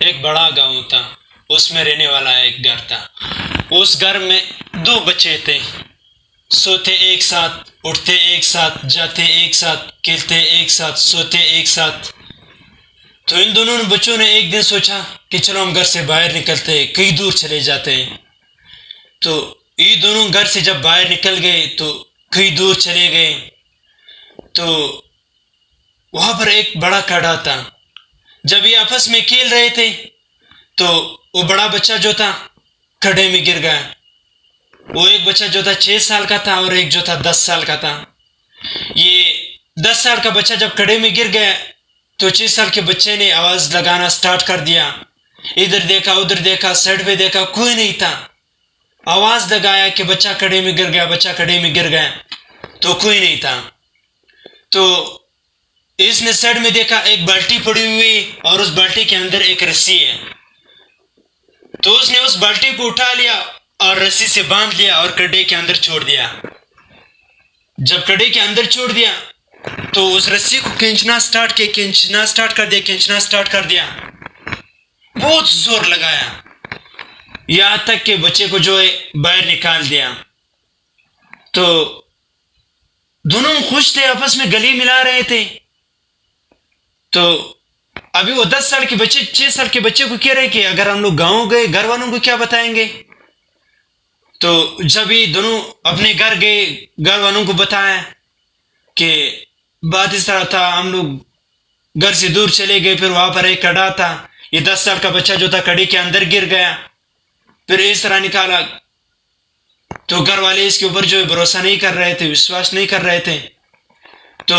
एक बड़ा गांव था। उसमें रहने वाला एक घर था। उस घर में दो बच्चे थे। सोते एक साथ, उठते एक साथ, जाते एक साथ, खेलते एक साथ, सोते एक साथ। तो इन दोनों बच्चों ने एक दिन सोचा कि चलो हम घर से बाहर निकलते हैं, कहीं दूर चले जाते हैं। तो ये दोनों घर से जब बाहर निकल गए तो कहीं दूर चले गए। तो वहां पर एक बड़ा खड़ा था। जब ये आपस में खेल रहे थे तो वो बड़ा बच्चा जो था खड्डे में गिर गया। वो एक बच्चा जो था 6 साल का था और एक जो था 10 साल का था। ये 10 साल का बच्चा जब खड्डे में गिर गया तो 6 साल के बच्चे ने आवाज लगाना स्टार्ट कर दिया। इधर देखा, उधर देखा, साइड पे देखा, कोई नहीं था। आवाज लगाया कि बच्चा खड्डे में गिर गया, बच्चा खड्डे में गिर गया, तो कोई नहीं था। तो इसने साइड में देखा, एक बाल्टी पड़ी हुई और उस बाल्टी के अंदर एक रस्सी है। तो उसने उस बाल्टी को उठा लिया और रस्सी से बांध लिया और गड्ढे के अंदर छोड़ दिया। जब गड्ढे के अंदर छोड़ दिया तो उस रस्सी को खींचना स्टार्ट कर दिया। बहुत जोर लगाया, यहां तक कि बच्चे को जो है बाहर निकाल दिया। तो दोनों खुश थे, आपस में गले मिला रहे थे। तो अभी वो 10 साल के बच्चे 6 साल के बच्चे को कह रहे कि अगर हम लोग गांव गए घर वालों को क्या बताएंगे। तो जब ये दोनों अपने घर गए, घर वालों को बताया कि बात इस तरह था, हम लोग घर से दूर चले गए, फिर वहां पर एक कड़ा था, ये 10 साल का बच्चा जो था कड़ी के अंदर गिर गया, फिर इस तरह निकाला। तो घर वाले इसके ऊपर जो है भरोसा नहीं कर रहे थे, विश्वास नहीं कर रहे थे। तो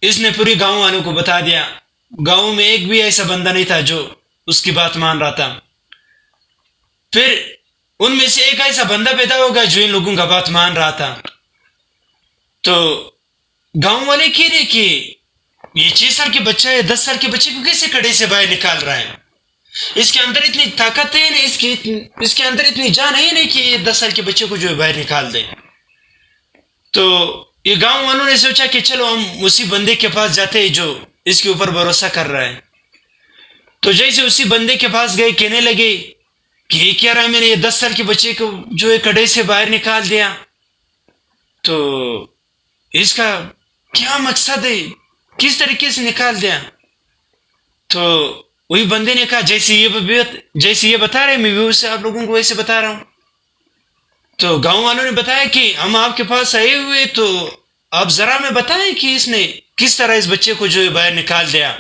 इसने पूरी गांव वालों को बता दिया। गांव में एक भी ऐसा बंदा नहीं था जो उसकी बात मान रहा था। फिर उनमें से एक ऐसा बंदा पैदा होगा जो इन लोगों का बात मान रहा था। तो गांव वाले कह रहे कि ये 6 साल के बच्चा है, 10 साल के बच्चे को कैसे कड़े से बाहर निकाल रहा है। इसके अंदर इतनी ताकत है नहीं, इसके अंदर इतनी जान है नहीं कि ये 10 साल के बच्चे को जो है बाहर निकाल दे। तो ये गांव वालों ने सोचा कि चलो हम उसी बंदे के पास जाते हैं जो इसके ऊपर भरोसा कर रहा है। तो जैसे उसी बंदे के पास गए, कहने लगे कि ये क्या रहा है, मैंने ये 10 साल के बच्चे को जो है कड़े से बाहर निकाल दिया, तो इसका क्या मकसद है, किस तरीके से निकाल दिया। तो वही बंदे ने कहा जैसे ये बता रहे मैं भी उससे आप लोगों को वैसे बता रहा हूं। तो गांव वालों ने बताया कि हम आपके पास आए हुए, तो आप जरा में बताएं कि इसने किस तरह इस बच्चे को जो है बाहर निकाल दिया।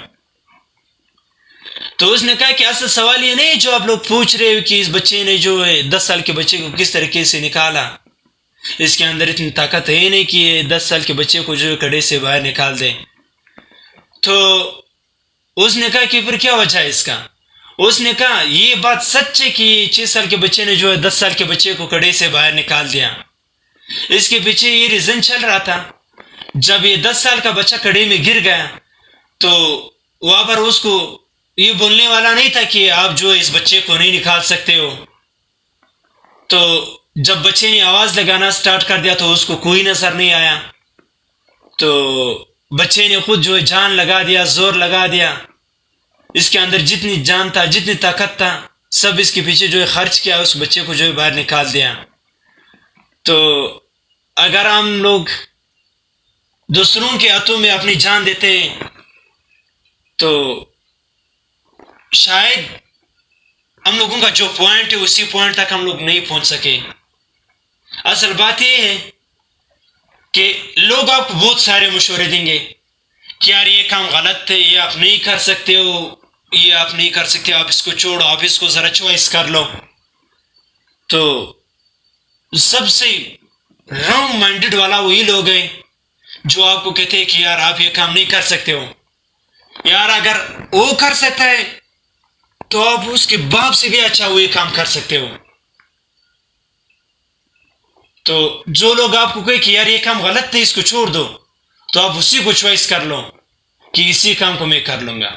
तो उसने कहा कि असल सवाल ये नहीं जो आप लोग पूछ रहे हो कि इस बच्चे ने जो है 10 साल के बच्चे को किस तरीके से निकाला, इसके अंदर इतनी ताकत है नहीं कि ये 10 साल के बच्चे को जो है कड़े से बाहर निकाल दे। तो उसने कहा कि फिर क्या वजह है इसका। उसने कहा ये बात सच है कि 6 साल के बच्चे ने जो है 10 साल के बच्चे को कड़े से बाहर निकाल दिया। इसके पीछे ये रीजन चल रहा था, जब ये 10 साल का बच्चा कड़े में गिर गया तो वहां पर उसको ये बोलने वाला नहीं था कि आप जो इस बच्चे को नहीं निकाल सकते हो। तो जब बच्चे ने आवाज लगाना स्टार्ट कर दिया तो उसको कोई नजर नहीं आया। तो बच्चे ने खुद जो है जान लगा दिया, जोर लगा दिया। इसके अंदर जितनी जान था, जितनी ताकत था, सब इसके पीछे जो है खर्च किया, उस बच्चे को जो है बाहर निकाल दिया। तो अगर हम लोग दूसरों के हाथों में अपनी जान देते तो शायद हम लोगों का जो पॉइंट है उसी पॉइंट तक हम लोग नहीं पहुंच सके। असल बात यह है कि लोग आपको बहुत सारे मशवरे देंगे कि यार ये काम गलत है, ये आप नहीं कर सकते हो, ये आप नहीं कर सकते, आप इसको छोड़ो, आप इसको जरा चॉइस कर लो। तो सबसे रॉन्ग माइंडेड वाला वही लोग हैं जो आपको कहते हैं कि यार आप ये काम नहीं कर सकते हो। यार अगर वो कर सकता है तो आप उसके बाप से भी अच्छा वो ये काम कर सकते हो। तो जो लोग आपको कहे कि यार ये काम गलत है, इसको छोड़ दो, तो आप उसी को चॉइस कर लो कि इसी काम को मैं कर लूंगा।